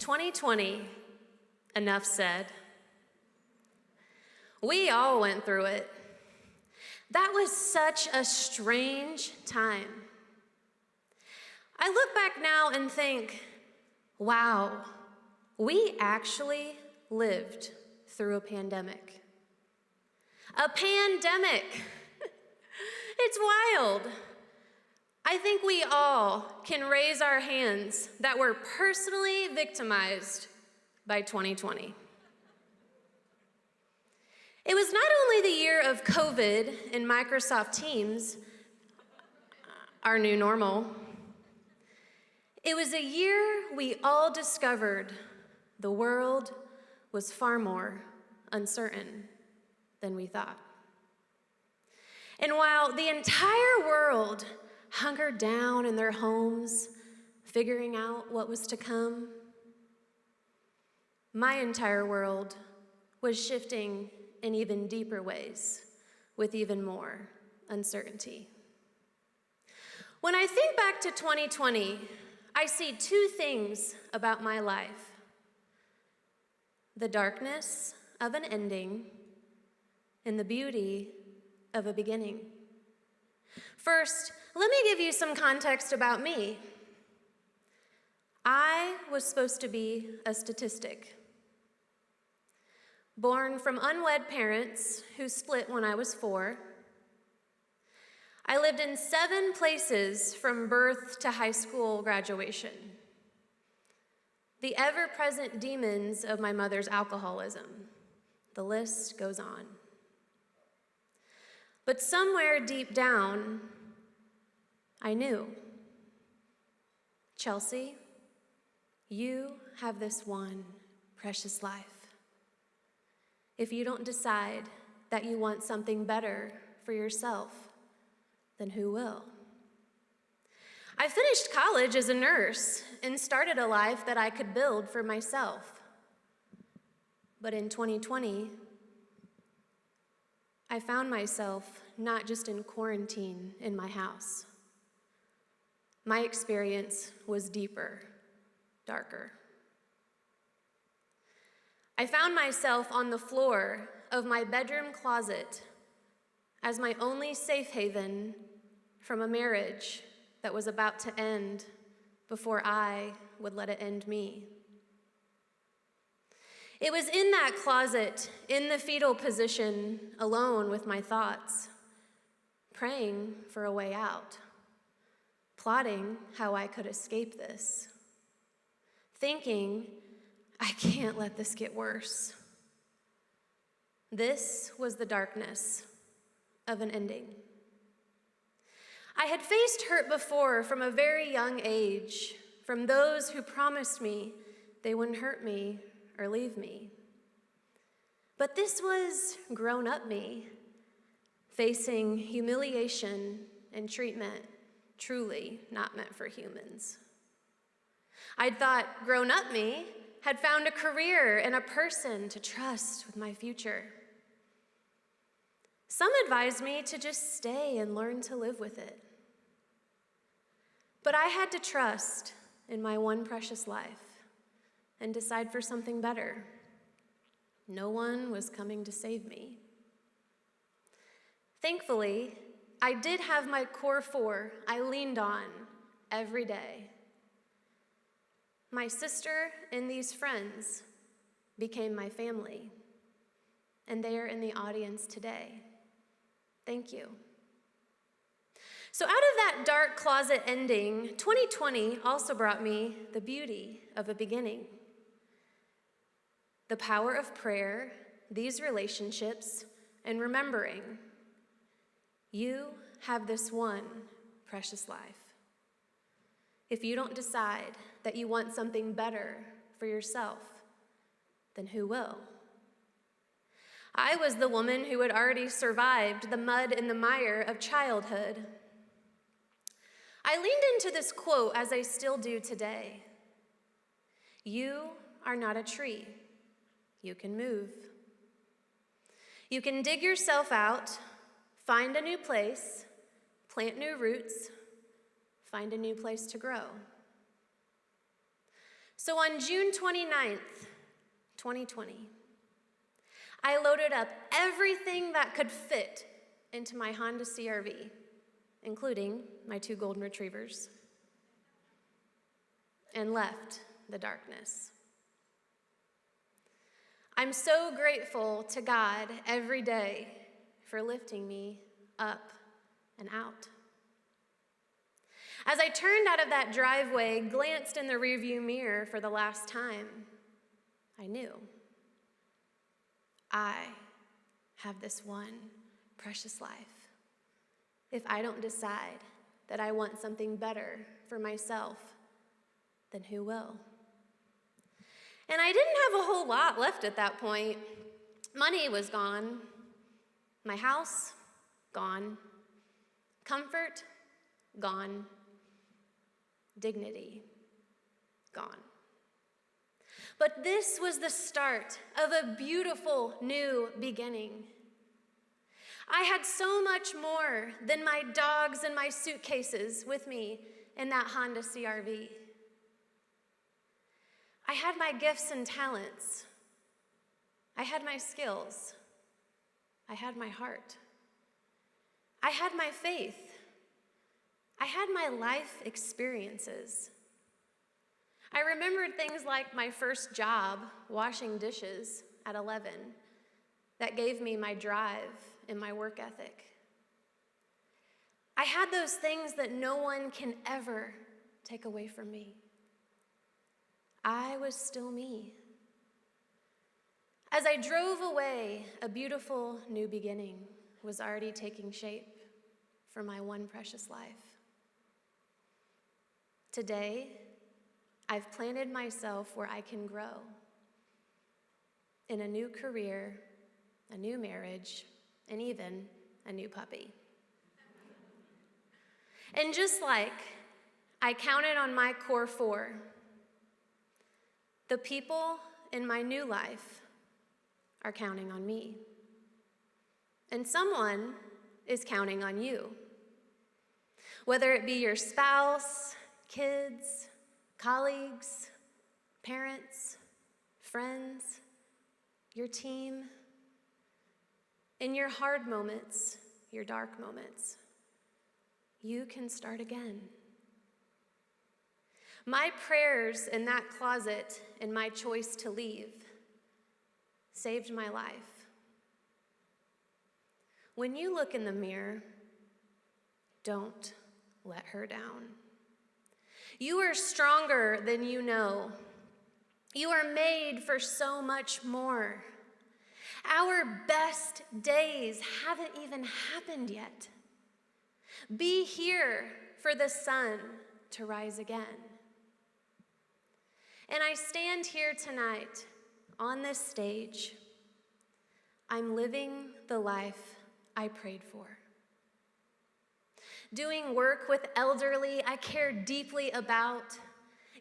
2020, enough said. We all went through it. That was such a strange time. I look back now and think, wow, we actually lived through a pandemic. A pandemic! It's wild. I think we all can raise our hands that were personally victimized by 2020. It was not only the year of COVID and Microsoft Teams, our new normal. It was a year we all discovered the world was far more uncertain than we thought. And while the entire world hunkered down in their homes, figuring out what was to come, my entire world was shifting in even deeper ways with even more uncertainty. When I think back to 2020, I see two things about my life: the darkness of an ending and the beauty of a beginning. First, let me give you some context about me. I was supposed to be a statistic. Born from unwed parents who split when I was 4. I lived in 7 places from birth to high school graduation. The ever-present demons of my mother's alcoholism. The list goes on. But somewhere deep down, I knew. Chelsea, you have this one precious life. If you don't decide that you want something better for yourself, then who will? I finished college as a nurse and started a life that I could build for myself. But in 2020, I found myself not just in quarantine in my house. My experience was deeper, darker. I found myself on the floor of my bedroom closet as my only safe haven from a marriage that was about to end before I would let it end me. It was in that closet, in the fetal position, alone with my thoughts, praying for a way out, plotting how I could escape this, thinking, I can't let this get worse. This was the darkness of an ending. I had faced hurt before from a very young age, from those who promised me they wouldn't hurt me or leave me. But this was grown-up me, facing humiliation and treatment truly not meant for humans. I'd thought grown-up me had found a career and a person to trust with my future. Some advised me to just stay and learn to live with it. But I had to trust in my one precious life and decide for something better. No one was coming to save me. Thankfully, I did have my core 4 I leaned on every day. My sister and these friends became my family, and they are in the audience today. Thank you. So out of that dark closet ending, 2020 also brought me the beauty of a beginning. The power of prayer, these relationships, and remembering you have this one precious life. If you don't decide that you want something better for yourself, then who will? I was the woman who had already survived the mud and the mire of childhood. I leaned into this quote as I still do today. You are not a tree. You can move. You can dig yourself out, find a new place, plant new roots, find a new place to grow. So on June 29th, 2020, I loaded up everything that could fit into my Honda CR-V, including my 2 golden retrievers, and left the darkness. I'm so grateful to God every day for lifting me up and out. As I turned out of that driveway, glanced in the rearview mirror for the last time, I knew I have this one precious life. If I don't decide that I want something better for myself, then who will? And I didn't have a whole lot left at that point. Money was gone. My house, gone. Comfort, gone. Dignity, gone. But this was the start of a beautiful new beginning. I had so much more than my dogs and my suitcases with me in that Honda CR-V. I had my gifts and talents. I had my skills. I had my heart. I had my faith. I had my life experiences. I remembered things like my first job washing dishes at 11 that gave me my drive and my work ethic. I had those things that no one can ever take away from me. I was still me. As I drove away, a beautiful new beginning was already taking shape for my one precious life. Today, I've planted myself where I can grow in a new career, a new marriage, and even a new puppy. And just like I counted on my core 4, the people in my new life are counting on me. And someone is counting on you. Whether it be your spouse, kids, colleagues, parents, friends, your team, in your hard moments, your dark moments, you can start again. My prayers in that closet and my choice to leave saved my life. When you look in the mirror, don't let her down. You are stronger than you know. You are made for so much more. Our best days haven't even happened yet. Be here for the sun to rise again. And I stand here tonight on this stage. I'm living the life I prayed for. Doing work with elderly I care deeply about,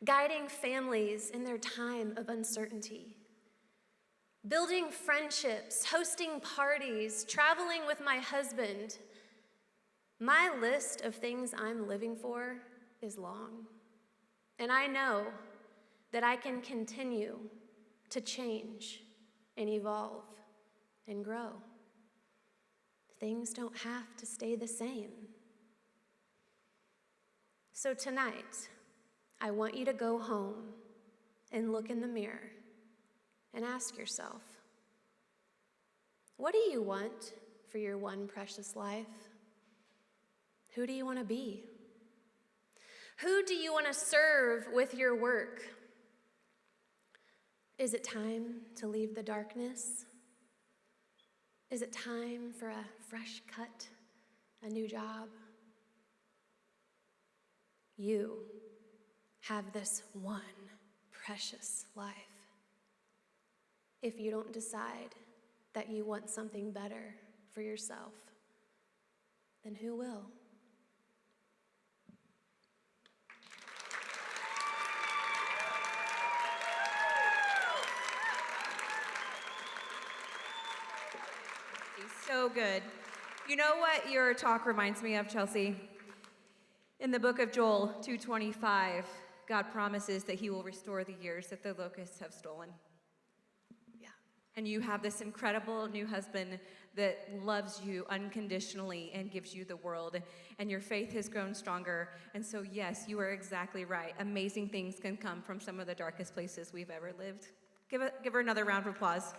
guiding families in their time of uncertainty. Building friendships, hosting parties, traveling with my husband. My list of things I'm living for is long. And I know that I can continue to change and evolve and grow. Things don't have to stay the same. So tonight, I want you to go home and look in the mirror and ask yourself, what do you want for your one precious life? Who do you want to be? Who do you want to serve with your work? Is it time to leave the darkness? Is it time for a fresh cut, a new job? You have this one precious life. If you don't decide that you want something better for yourself, then who will? So good. You know what your talk reminds me of, Chelsea? In the book of Joel 2:25, God promises that he will restore the years that the locusts have stolen. Yeah. And you have this incredible new husband that loves you unconditionally and gives you the world. And your faith has grown stronger. And so, yes, you are exactly right. Amazing things can come from some of the darkest places we've ever lived. Give her another round of applause.